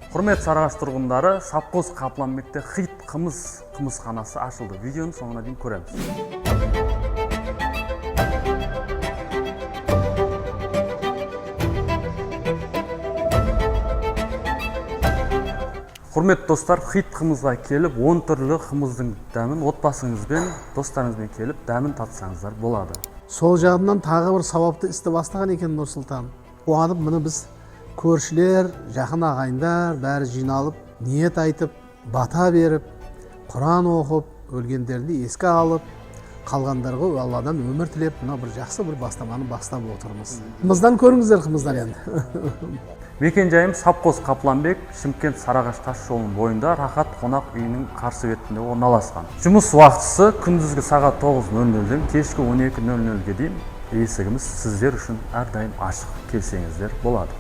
Құрмет Сарыағаш тұрғындары, Сапқоз Қапланбекте хит қымызханасы ашылды. Видеоны соңына дейін көреміз. Құрмет достар, хит қымызға келіп, 10 түрлі қымыздың дәмін отбасыңызбен, достарыңызбен келіп, дәмін татсаңыздар болады. Сол жағынан тағы бір сауапты істі бастаған екен Нұрсұлтан. Қуанып, мұны біз көршілер, жақын ағайындар бәрі жиналып, ниет айтып, бата беріп, Құран оқып, өлгендерді еске алып, қалғандарға Алладан өмір тілеп, мына бір жақсы бір бастаманы бастап отырмыз. Қымыздан көріңіздер, қымыздан енді. Мекен жайым Сапқоз Қапланбек, Шымкент Сарыағаш тас жолының бойында Рахат қонақ үйінің қарсы бетінде орналасқан. Жұмыс уақытысы күндізгі сағат 9:00-ден кешкі 12:00-ге дейін есігіміз сіздер үшін әрдайым ашық, келсеңіздер болады.